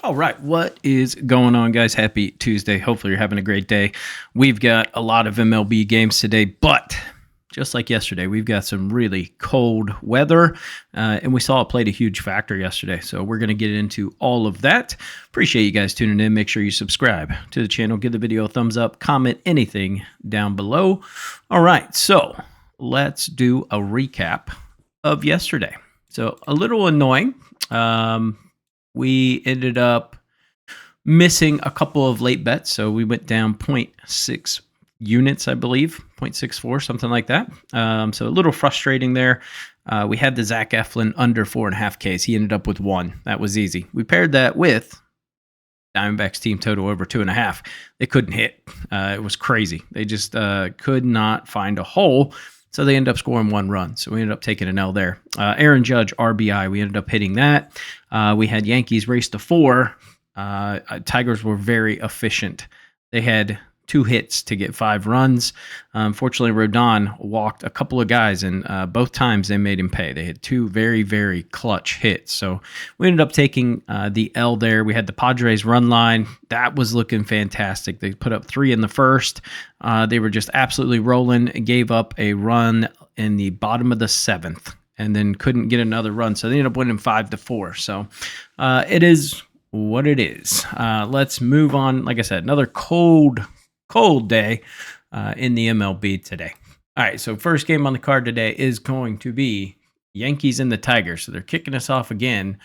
All right, what is going on, guys? Happy Tuesday. Hopefully, you're having a great day. We've got a lot of MLB games today, but just like yesterday, we've got some really cold weather, and we saw it played a huge factor yesterday. So, we're going to get into all of that. Appreciate you guys tuning in. Make sure you subscribe to the channel, give the video a thumbs up, comment anything down below. All right, so let's do a recap of yesterday. So, a little annoying. We ended up missing a couple of late bets. So we went down 0.6 units, I believe, 0.64, something like that. So a little frustrating there. We had the Zach Eflin under 4.5 Ks. He ended up with 1. That was easy. We paired that with Diamondbacks team total over 2.5. They couldn't hit. It was crazy. They just could not find a hole. So they ended up scoring 1 run. So we ended up taking an L there. Aaron Judge, RBI. We ended up hitting that. We had Yankees race to 4. Tigers were very efficient. They had 2 hits to get 5 runs. Unfortunately, Rodon walked a couple of guys, and both times they made him pay. They had 2 very, very clutch hits. So we ended up taking the L there. We had the Padres run line. That was looking fantastic. They put up 3 in the first. They were just absolutely rolling. Gave up a run in the bottom of the 7th and then couldn't get another run. So they ended up winning 5-4. So it is what it is. Let's move on. Like I said, another cold day in the MLB today. All right, so first game on the card today is going to be Yankees and the Tigers. So they're kicking us off again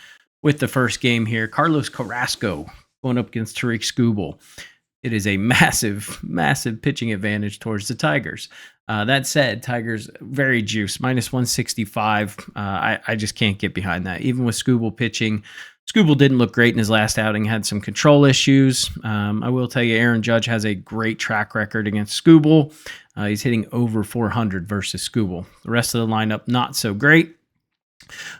with the first game here. Carlos Carrasco going up against Tarik Skubal. It is a massive, massive pitching advantage towards the Tigers. That said, Tigers very juiced, -165. I just can't get behind that. Even with Skubal pitching, Skubal didn't look great in his last outing, had some control issues. I will tell you, Aaron Judge has a great track record against Skubal. He's hitting over 400 versus Skubal. The rest of the lineup, not so great.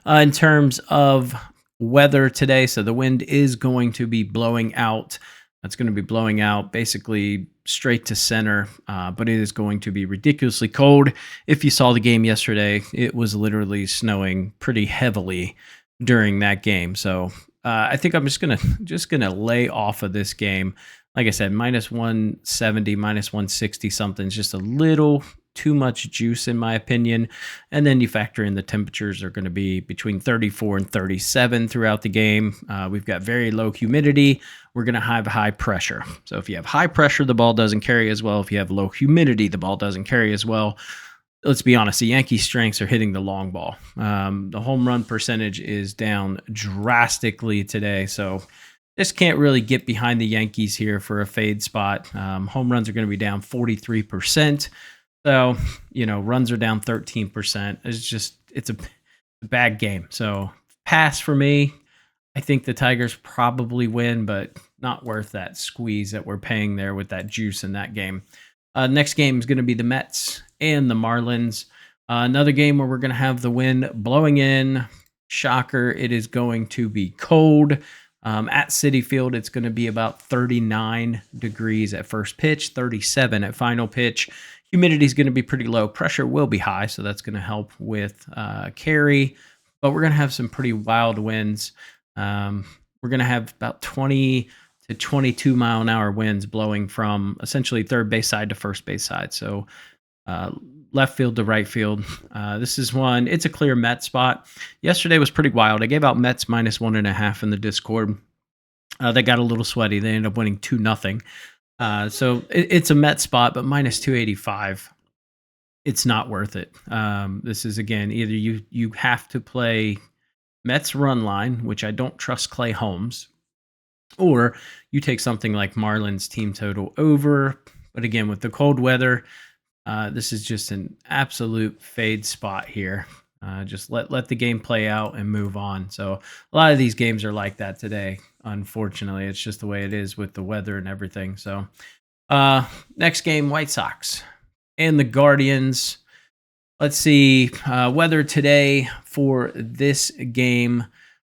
In terms of weather today, so the wind is going to be blowing out. It's going to be blowing out basically straight to center, but it is going to be ridiculously cold. If you saw the game yesterday, it was literally snowing pretty heavily during that game. So I think I'm just gonna lay off of this game. Like I said, -170, -160 something is just a little too much juice in my opinion. And then you factor in the temperatures are going to be between 34 and 37 throughout the game. We've got very low humidity. We're going to have high pressure. So if you have high pressure, the ball doesn't carry as well. If you have low humidity, the ball doesn't carry as well. Let's be honest, the Yankees' strengths are hitting the long ball. The home run percentage is down drastically today, so just can't really get behind the Yankees here for a fade spot. Home runs are going to be down 43%. So, runs are down 13%. It's a bad game. So pass for me. I think the Tigers probably win, but not worth that squeeze that we're paying there with that juice in that game. Next game is going to be the Mets and the Marlins. Another game where we're going to have the wind blowing in. Shocker, it is going to be cold. At Citi Field, it's going to be about 39 degrees at first pitch, 37 at final pitch. Humidity is going to be pretty low. Pressure will be high, so that's going to help with carry. But we're going to have some pretty wild winds. We're going to have about 20 to 22 mile an hour winds blowing from essentially third base side to first base side. So left field to right field. This is one. It's a clear Mets spot. Yesterday was pretty wild. I gave out Mets -1.5 in the Discord. They got a little sweaty. They ended up winning 2-0. So it's a Mets spot, but -285. It's not worth it. This is, again, either you have to play Mets run line, which I don't trust Clay Holmes, or you take something like Marlins team total over. But again, with the cold weather, this is just an absolute fade spot here. Just let the game play out and move on. So a lot of these games are like that today. Unfortunately, it's just the way it is with the weather and everything. So next game, White Sox and the Guardians. Let's see. Weather today for this game,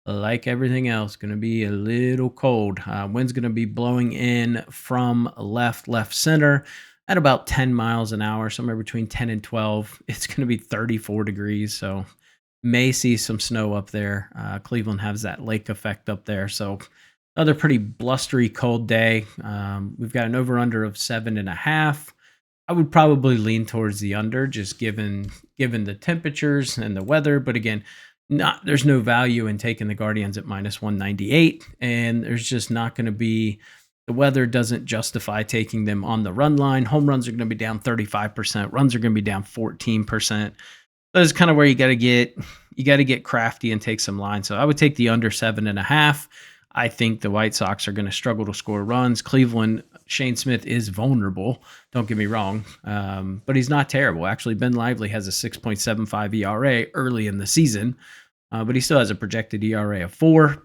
like everything else, going to be a little cold. Wind's going to be blowing in from left center at about 10 miles an hour, somewhere between 10 and 12. It's going to be 34 degrees, so may see some snow up there. Cleveland has that lake effect up there, so Another pretty blustery, cold day. We've got an over/under of 7.5. I would probably lean towards the under, just given the temperatures and the weather. But again, not there's no value in taking the Guardians at -198, and there's just not going to be the weather doesn't justify taking them on the run line. Home runs are going to be down 35%. Runs are going to be down 14%. That's kind of where you got to get crafty and take some lines. So I would take the under 7.5. I think the White Sox are going to struggle to score runs. Cleveland, Shane Smith is vulnerable. Don't get me wrong, but he's not terrible. Actually, Ben Lively has a 6.75 ERA early in the season, but he still has a projected ERA of 4.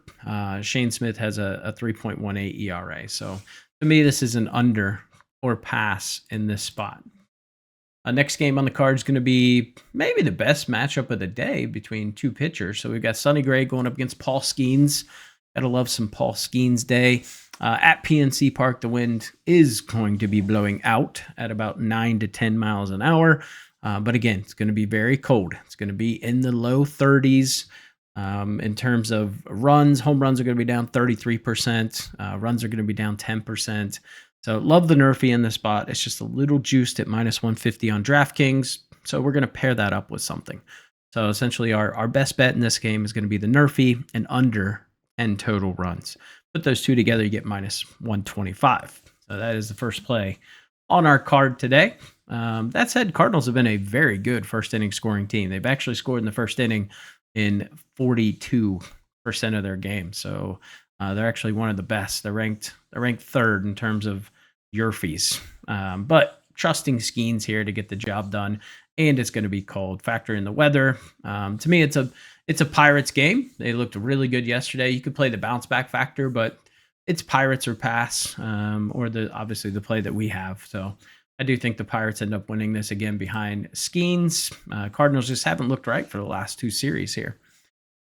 Shane Smith has a 3.18 ERA. So to me, this is an under or pass in this spot. Next game on the card is going to be maybe the best matchup of the day between two pitchers. So we've got Sonny Gray going up against Paul Skeens. Gotta love some Paul Skeens day. At PNC Park, the wind is going to be blowing out at about 9 to 10 miles an hour. But again, it's going to be very cold. It's going to be in the low 30s. In terms of runs, home runs are going to be down 33%. Runs are going to be down 10%. So love the Nerfy in this spot. It's just a little juiced at -150 on DraftKings. So we're going to pair that up with something. So essentially our best bet in this game is going to be the Nerfy and under 10 total runs. Put those two together, you get -125. So that is the first play on our card today. That said, Cardinals have been a very good first inning scoring team. They've actually scored in the first inning in 42% of their games. So they're actually one of the best. They're ranked third in terms of Yerfees. But trusting Skeens here to get the job done, and it's going to be cold. Factor in the weather. To me, it's a Pirates game. They looked really good yesterday. You could play the bounce back factor, but it's Pirates or pass, or obviously the play that we have. So I do think the Pirates end up winning this again behind Skeens. Cardinals just haven't looked right for the last two series here.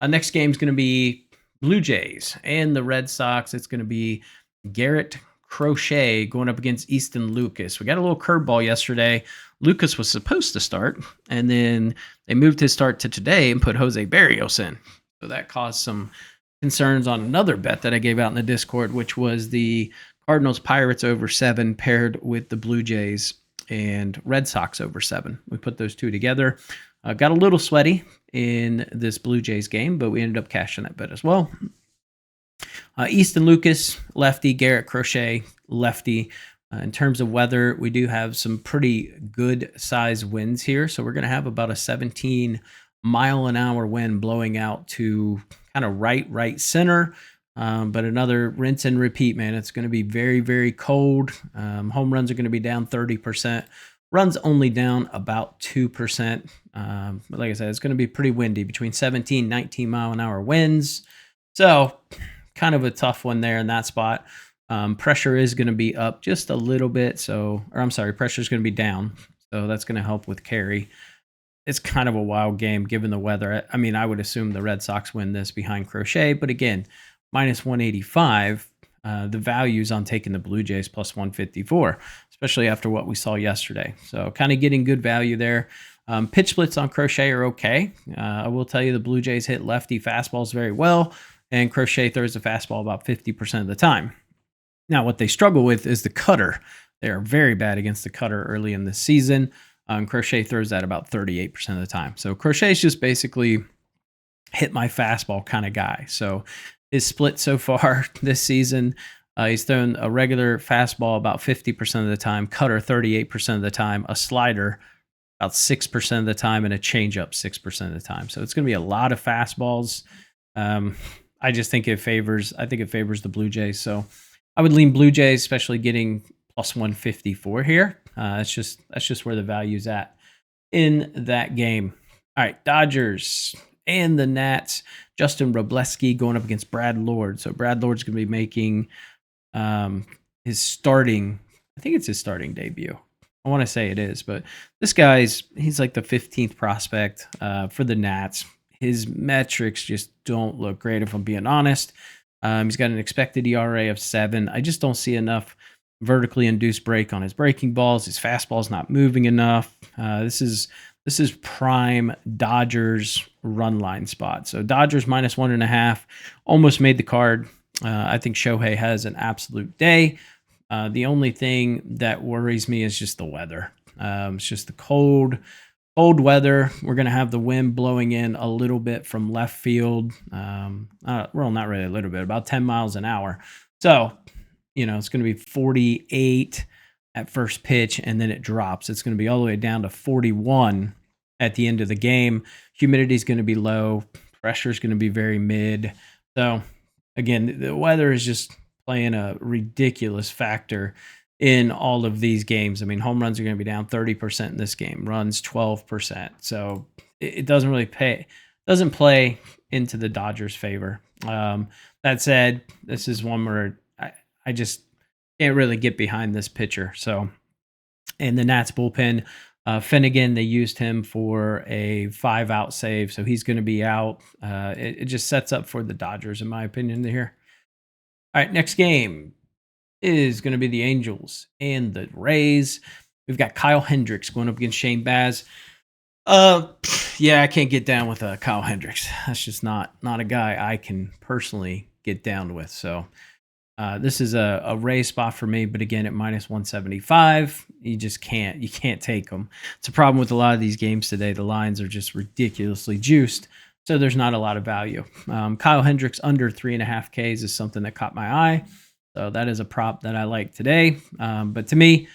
Next game is going to be Blue Jays and the Red Sox. It's going to be Garrett Crochet going up against Easton Lucas. We got a little curveball yesterday. Lucas was supposed to start, and then they moved his start to today and put Jose Barrios in. So that caused some concerns on another bet that I gave out in the Discord, which was the Cardinals Pirates over 7 paired with the Blue Jays and Red Sox over 7. We put those two together. Got a little sweaty in this Blue Jays game, but we ended up cashing that bet as well. Easton Lucas, lefty. Garrett Crochet, lefty. In terms of weather, we do have some pretty good size winds here. So we're going to have about a 17-mile-an-hour wind blowing out to kind of right center. But another rinse and repeat, man. It's going to be very, very cold. Home runs are going to be down 30%. Runs only down about 2%. But like I said, it's going to be pretty windy, between 17, 19 mile an hour winds. So kind of a tough one there in that spot. Pressure is going to be up just a little bit. Pressure is going to be down. So that's going to help with carry. It's kind of a wild game given the weather. I mean, I would assume the Red Sox win this behind Crochet. But again, -185. The value's on taking the Blue Jays +154, especially after what we saw yesterday. So kind of getting good value there. Pitch splits on Crochet are okay. I will tell you the Blue Jays hit lefty fastballs very well, and Crochet throws the fastball about 50% of the time. Now, what they struggle with is the cutter. They are very bad against the cutter early in the season. Crochet throws that about 38% of the time. So Crochet's just basically hit my fastball kind of guy. So his split so far this season, he's thrown a regular fastball about 50% of the time, cutter 38% of the time, a slider about 6% of the time, and a changeup 6% of the time. So it's going to be a lot of fastballs. I just think it favors the Blue Jays. So I would lean Blue Jays, especially getting +154 here. That's just where the value's at in that game. All right, Dodgers and the Nats. Justin Robleski going up against Brad Lord. So Brad Lord's going to be making his starting debut. I want to say it is, but this he's like the 15th prospect for the Nats. His metrics just don't look great, if I'm being honest. He's got an expected ERA of 7. I just don't see enough vertically induced break on his breaking balls. His fastball's not moving enough. This is prime Dodgers run line spot. So Dodgers -1.5 almost made the card. I think Shohei has an absolute day. The only thing that worries me is just the weather. It's just the cold weather. We're going to have the wind blowing in a little bit from left field. Well, not really a little bit, about 10 miles an hour. So, it's going to be 48 at first pitch, and then it drops. It's going to be all the way down to 41 at the end of the game. Humidity is going to be low. Pressure is going to be very mid. So, again, the weather is just playing a ridiculous factor in all of these games. I mean, home runs are going to be down 30% in this game, runs 12%. So it doesn't really doesn't play into the Dodgers' favor. That said, this is one where I just can't really get behind this pitcher. So, in the Nats bullpen, Finnegan, they used him for a 5-out save, so he's going to be out. It just sets up for the Dodgers, in my opinion, here. All right, next game is going to be the Angels and the Rays. We've got Kyle Hendricks going up against Shane Baz. Yeah, I can't get down with Kyle Hendricks. That's just not a guy I can personally get down with. So this is a Ray spot for me, but again, at -175, you can't take them. It's a problem with a lot of these games today. The lines are just ridiculously juiced, so there's not a lot of value. Kyle Hendricks under 3.5 Ks is something that caught my eye. So that is a prop that I like today. But to me,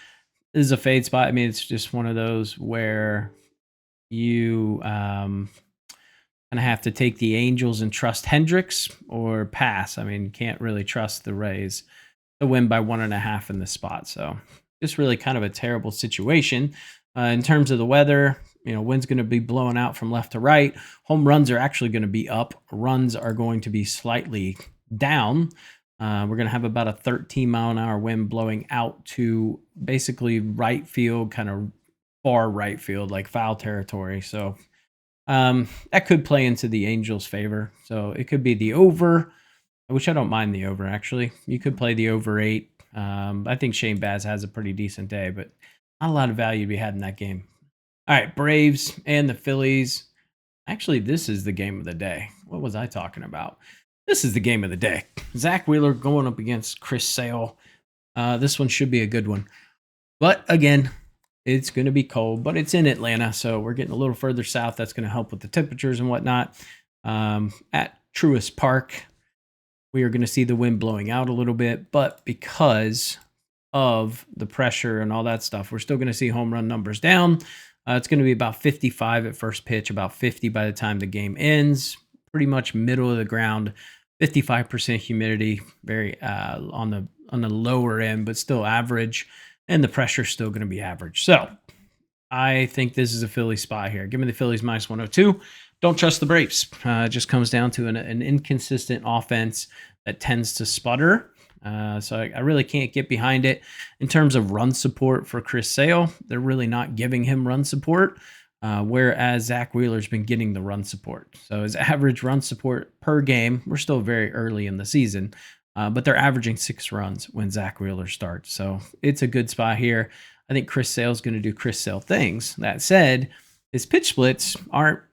this is a fade spot. I mean, it's just one of those where you kind of have to take the Angels and trust Hendricks or pass. I mean, can't really trust the Rays to win by 1.5 in this spot. So just really kind of a terrible situation. In terms of the weather, wind's going to be blowing out from left to right. Home runs are actually going to be up. Runs are going to be slightly down. We're going to have about a 13-mile-an-hour wind blowing out to basically right field, kind of far right field, like foul territory. So that could play into the Angels' favor. So it could be the over, which I don't mind the over, actually. You could play the over 8. I think Shane Baz has a pretty decent day, but not a lot of value to be had in that game. All right, Braves and the Phillies. Actually, this is the game of the day. What was I talking about? This is the game of the day. Zach Wheeler going up against Chris Sale. This one should be a good one. But again, it's going to be cold, but it's in Atlanta, so we're getting a little further south. That's going to help with the temperatures and whatnot. At Truist Park, we are going to see the wind blowing out a little bit, but because of the pressure and all that stuff, we're still going to see home run numbers down. It's going to be about 55 at first pitch, about 50 by the time the game ends. Pretty much middle of the ground. 55% humidity, very on the lower end, but still average, and the pressure's still going to be average. So I think this is a Philly spot here. Give me the Phillies -102. Don't trust the Braves. It just comes down to an inconsistent offense that tends to sputter. So I really can't get behind it. In terms of run support for Chris Sale, they're really not giving him run support. Whereas Zach Wheeler's been getting the run support. So his average run support per game, we're still very early in the season, but they're averaging 6 runs when Zach Wheeler starts. So it's a good spot here. I think Chris Sale's going to do Chris Sale things. That said, his pitch splits aren't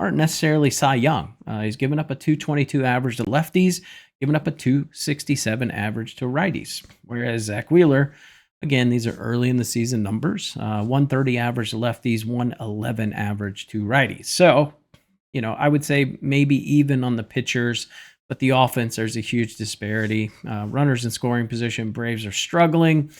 necessarily Cy Young. He's given up a 222 average to lefties, given up a 267 average to righties. Whereas Zach Wheeler, again, these are early in the season numbers. 130 average to lefties, 111 average to righties. So, I would say maybe even on the pitchers, but the offense, there's a huge disparity. Runners in scoring position, Braves are struggling,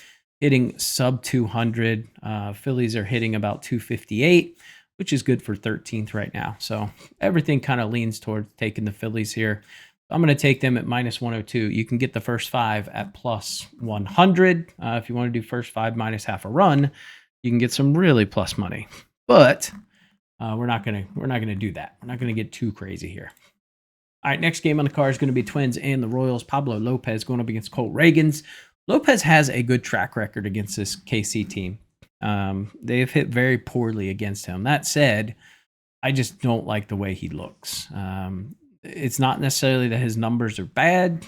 hitting sub 200. Phillies are hitting about 258, which is good for 13th right now. So everything kind of leans towards taking the Phillies here. I'm going to take them at -102. You can get the first 5 at +100. If you want to do first 5 minus half a run, you can get some really plus money. But we're not going to do that. We're not going to get too crazy here. All right, next game on the card is going to be Twins and the Royals. Pablo Lopez going up against Cole Ragans. Lopez has a good track record against this KC team. They've hit very poorly against him. That said, I just don't like the way he looks. It's not necessarily that his numbers are bad.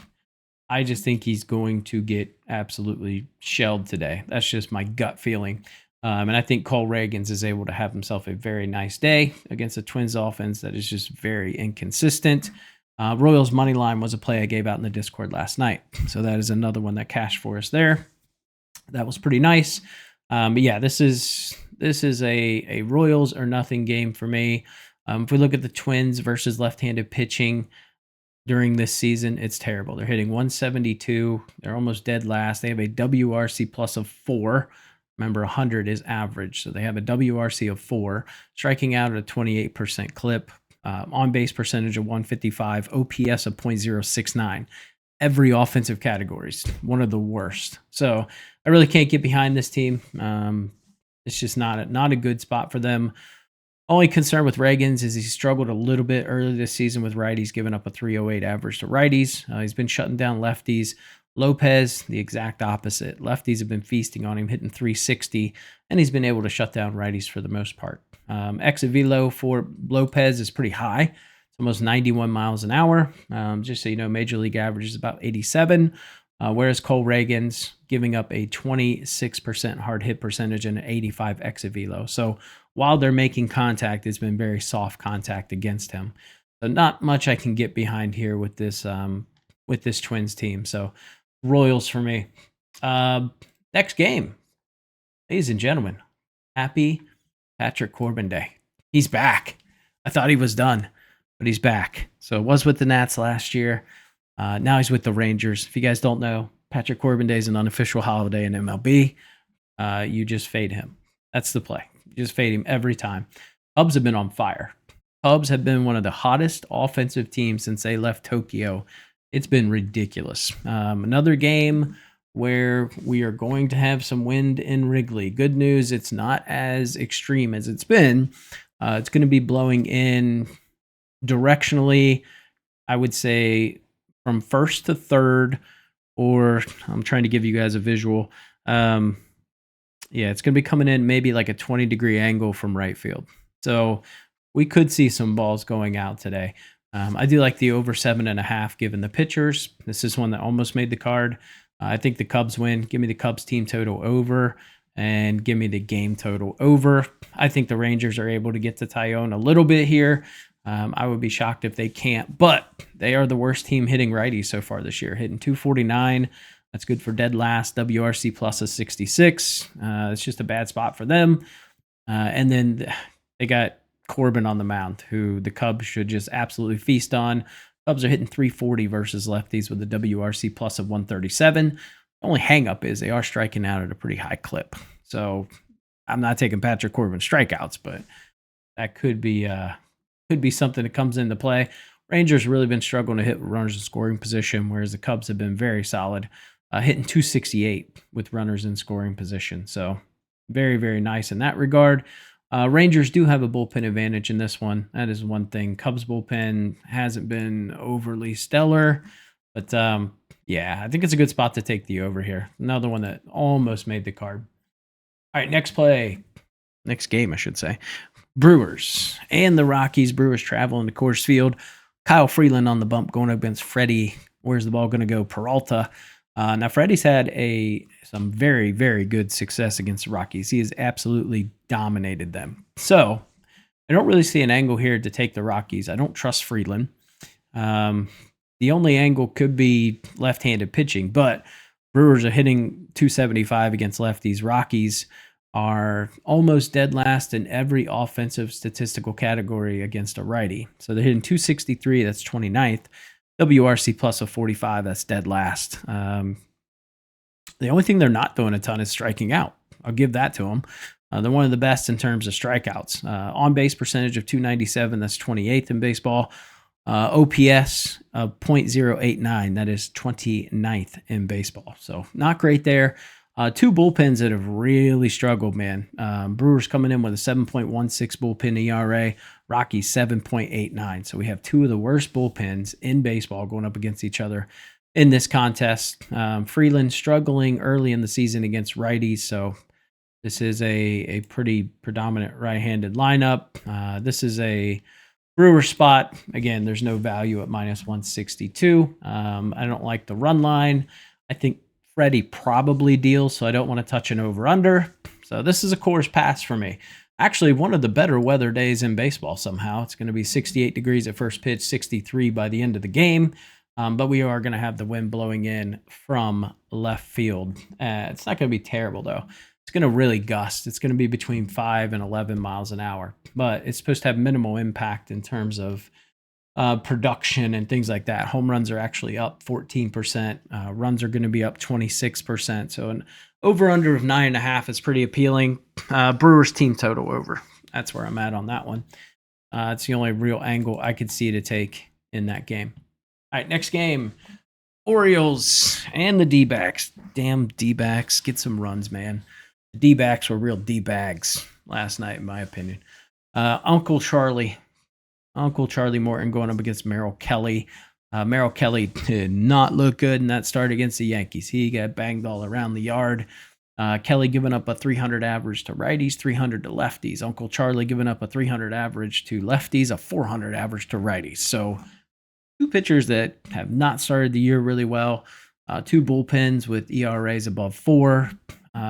I just think he's going to get absolutely shelled today. That's just my gut feeling. And I think Cole Ragans is able to have himself a very nice day against the Twins offense that is just very inconsistent. Royals money line was a play I gave out in the Discord last night. So that is another one that cashed for us there. That was pretty nice. But yeah, this is a Royals or nothing game for me. If we look at the Twins versus left-handed pitching during this season, it's terrible. They're hitting 172. They're almost dead last. They have a WRC plus of 4. Remember, 100 is average. So they have a WRC of 4, striking out at a 28% clip, on base percentage of 155, OPS of .069. Every offensive category is one of the worst. So I really can't get behind this team. It's just not a good spot for them. Only concern with Ragans is he struggled a little bit early this season with righties, giving up a 308 average to righties. He's been shutting down lefties. Lopez, the exact opposite. Lefties have been feasting on him, hitting 360, and he's been able to shut down righties for the most part. Exit velo for Lopez is pretty high. It's almost 91 miles an hour. Just so you know, major league average is about 87. Whereas Cole Ragans giving up a 26% hard hit percentage and an 85 exit velo. So while they're making contact, it's been very soft contact against him. So not much I can get behind here with this Twins team. So Royals for me. Next game, ladies and gentlemen, happy Patrick Corbin Day. He's back. I thought he was done, but he's back. So it was with the Nats last year. Now he's with the Rangers. If you guys don't know, Patrick Corbin Day is an unofficial holiday in MLB. You just fade him. That's the play. You just fade him every time. Cubs have been on fire. Cubs have been one of the hottest offensive teams since they left Tokyo. It's been ridiculous. Another game where we are going to have some wind in Wrigley. Good news, it's not as extreme as it's been. It's going to be blowing in directionally, I would say, from first to third, or I'm trying to give you guys a visual. Yeah, it's going to be coming in maybe like a 20-degree angle from right field. So we could see some balls going out today. I do like the over 7.5 given the pitchers. This is one that almost made the card. I think the Cubs win. Give me the Cubs team total over and give me the game total over. I think the Rangers are able to get to Tyone a little bit here. I would be shocked if they can't, but they are the worst team hitting righties so far this year, hitting 249. That's good for dead last. WRC plus is 66. It's just a bad spot for them. And then they got Corbin on the mound, who the Cubs should just absolutely feast on. Cubs are hitting 340 versus lefties with a WRC plus of 137. The only hang-up is they are striking out at a pretty high clip. So I'm not taking Patrick Corbin strikeouts, but that could be something that comes into play. Rangers really been struggling to hit runners in scoring position, whereas the Cubs have been very solid, hitting 268 with runners in scoring position. So very, very nice in that regard. Rangers do have a bullpen advantage in this one. That is one thing. Cubs bullpen hasn't been overly stellar, but yeah, I think it's a good spot to take the over here. Another one that almost made the card. All right, next game, I should say. Brewers and the Rockies. Brewers traveling to Coors Field. Kyle Freeland on the bump going up against Freddie. Where's the ball going to go? Peralta. Now, Freddie's had some very, very good success against the Rockies. He has absolutely dominated them. So I don't really see an angle here to take the Rockies. I don't trust Freeland. The only angle could be left-handed pitching, but Brewers are hitting 275 against lefties. Rockies are almost dead last in every offensive statistical category against a righty. So they're hitting 263, that's 29th. WRC plus of 45, that's dead last. The only thing they're not doing a ton is striking out. I'll give that to them. They're one of the best in terms of strikeouts. On base percentage of 297, that's 28th in baseball. OPS of .089, that is 29th in baseball. So not great there. Two bullpens that have really struggled, man. Brewers coming in with a 7.16 bullpen ERA, Rockies 7.89. So we have two of the worst bullpens in baseball going up against each other in this contest. Freeland struggling early in the season against righties, so this is a pretty predominant right-handed lineup. This is a Brewer spot. Again, there's no value at minus 162. I don't like the run line. I think Freddie probably deals, so I don't want to touch an over-under. So this is a Coors pass for me. Actually, one of the better weather days in baseball somehow. It's going to be 68 degrees at first pitch, 63 by the end of the game. But we are going to have the wind blowing in from left field. It's not going to be terrible, though. It's going to really gust. It's going to be between 5 and 11 miles an hour. But it's supposed to have minimal impact in terms of production and things like that. Home runs are actually up 14%. Runs are going to be up 26%. So an over-under of 9.5 is pretty appealing. Brewers team total over. That's where I'm at on that one. It's the only real angle I could see to take in that game. All right, next game. Orioles and the D-backs. Damn D-backs. Get some runs, man. The D-backs were real D-bags last night, in my opinion. Uncle Charlie Morton going up against Merrill Kelly. Merrill Kelly did not look good in that start against the Yankees. He got banged all around the yard. Kelly giving up a 300 average to righties, 300 to lefties. Uncle Charlie giving up a 300 average to lefties, a 400 average to righties. So two pitchers that have not started the year really well. Two bullpens with ERAs above 4.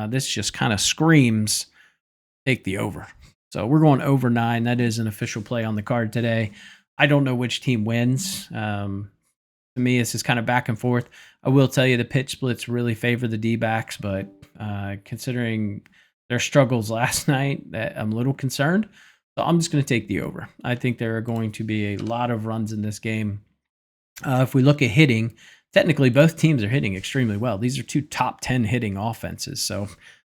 This just kind of screams take the over. So we're going over 9. That is an official play on the card today. I don't know which team wins. To me, it's just kind of back and forth. I will tell you the pitch splits really favor the D-backs, but considering their struggles last night, I'm a little concerned. So I'm just going to take the over. I think there are going to be a lot of runs in this game. If we look at hitting, technically both teams are hitting extremely well. These are two top 10 hitting offenses. So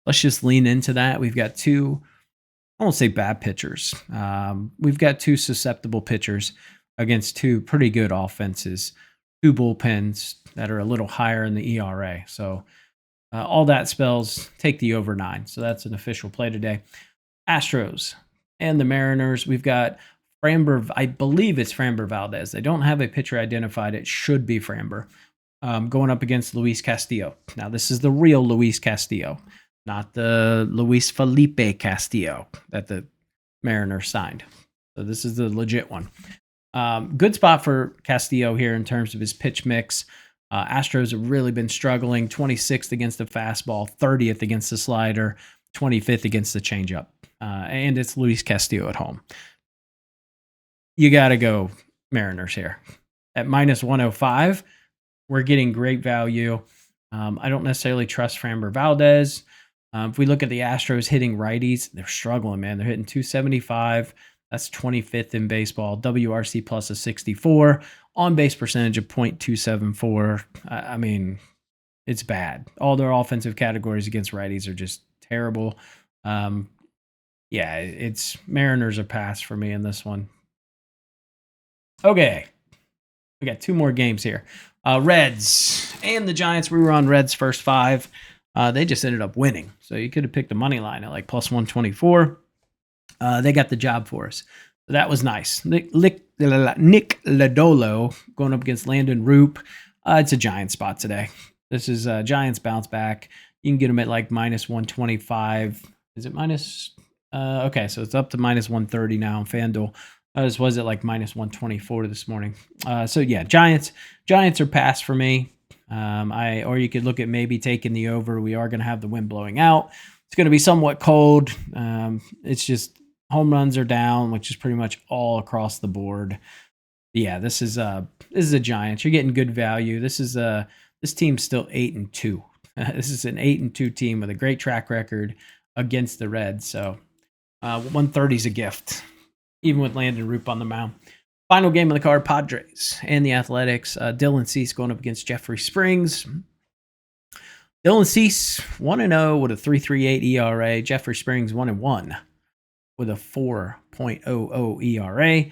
let's just lean into that. We've got two, I won't say bad pitchers. We've got two susceptible pitchers against two pretty good offenses, two bullpens that are a little higher in the ERA. So all that spells take the over 9. So that's an official play today. Astros and the Mariners. We've got Framber. I believe it's Framber Valdez. They don't have a pitcher identified. It should be Framber. Going up against Luis Castillo. Now, this is the real Luis Castillo, not the Luis Felipe Castillo that the Mariners signed. So this is the legit one. Good spot for Castillo here in terms of his pitch mix. Astros have really been struggling. 26th against the fastball, 30th against the slider, 25th against the changeup. And it's Luis Castillo at home. You got to go Mariners here. At minus 105, we're getting great value. I don't necessarily trust Framber Valdez. If we look at the Astros hitting righties, they're struggling, man. They're hitting 275. That's 25th in baseball. WRC plus a 64. On-base percentage of .274. I mean, it's bad. All their offensive categories against righties are just terrible. Yeah, it's Mariners are pass for me in this one. Okay. We got two more games here. Reds and the Giants. We were on Reds first 5. They just ended up winning. So you could have picked a money line at like plus 124. They got the job for us. So that was nice. Nick Lodolo going up against Landon Roop. It's a Giant spot today. This is Giants bounce back. You can get them at like minus 125. Is it minus? Okay, so it's up to minus 130 now on FanDuel. This was at like minus 124 this morning. So yeah, Giants are pass for me. Or you could look at maybe taking the over. We are going to have the wind blowing out. It's going to be somewhat cold. It's just home runs are down, which is pretty much all across the board. But yeah, this is a Giants. You're getting good value. This team's still 8-2. This is an 8-2 team with a great track record against the Reds. So 130 is a gift, even with Landon Roop on the mound. Final game of the card, Padres and the Athletics. Dylan Cease going up against Jeffrey Springs. Dylan Cease 1-0 with a 3.38 ERA. Jeffrey Springs 1-1 with a 4.00 ERA.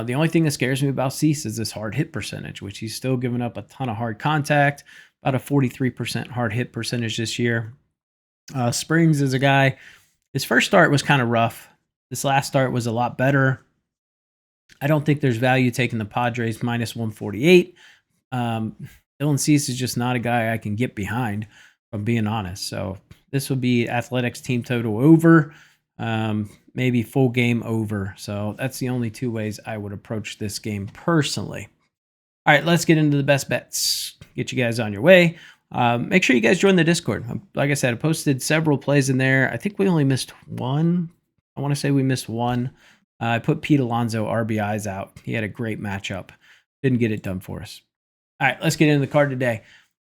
The only thing that scares me about Cease is this hard hit percentage, which he's still giving up a ton of hard contact, about a 43% hard hit percentage this year. Springs is a guy, his first start was kind of rough. This last start was a lot better. I don't think there's value taking the Padres minus 148. Dylan Cease is just not a guy I can get behind, if I'm being honest. So this will be Athletics team total over, maybe full game over. So that's the only two ways I would approach this game personally. All right, let's get into the best bets. Get you guys on your way. Make sure you guys join the Discord. Like I said, I posted several plays in there. I think we only missed one I want to say we missed one. I put Pete Alonso RBIs out. He had a great matchup. Didn't get it done for us. All right, let's get into the card today.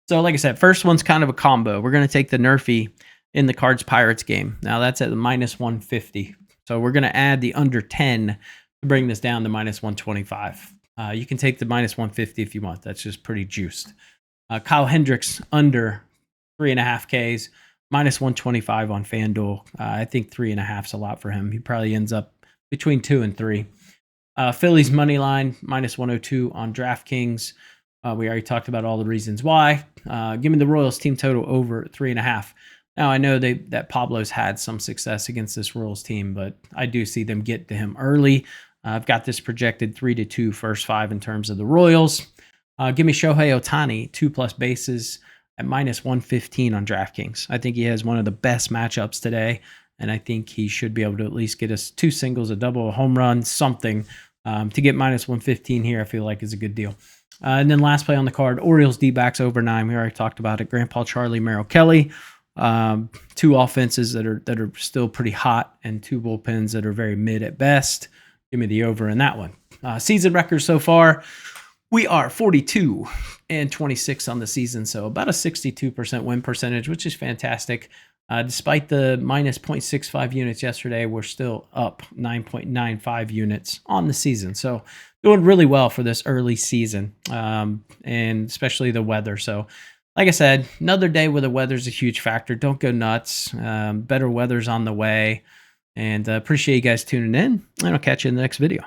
So, like I said, first one's kind of a combo. We're going to take the Nerfy in the Cards Pirates game. Now that's at the minus 150. So we're going to add the under 10 to bring this down to minus 125. You can take the minus 150 if you want. That's just pretty juiced. Kyle Hendricks under 3.5 Ks, minus 125 on FanDuel. I think 3.5 is a lot for him. He probably ends up between 2 and 3. Phillies money line, minus 102 on DraftKings. We already talked about all the reasons why. Give me the Royals team total over 3.5. Now, I know that Pablo's had some success against this Royals team, but I do see them get to him early. I've got this projected 3-2 first 5 in terms of the Royals. Give me Shohei Ohtani, 2+ bases at minus 115 on DraftKings. I think he has one of the best matchups today, and I think he should be able to at least get us 2 singles, a double, a home run, something. To get minus 115 here, I feel like is a good deal. And then last play on the card, Orioles D-backs over 9. We already talked about it. Grandpa Charlie, Merrill Kelly. 2 offenses that are still pretty hot, and 2 bullpens that are very mid at best. Give me the over in that one. Season record so far, we are 42-26 on the season, so about a 62% win percentage, which is fantastic. Despite the minus 0.65 units yesterday, we're still up 9.95 units on the season. So doing really well for this early season, and especially the weather. So like I said, another day where the weather's a huge factor. Don't go nuts. Better weather's on the way. And appreciate you guys tuning in. And I'll catch you in the next video.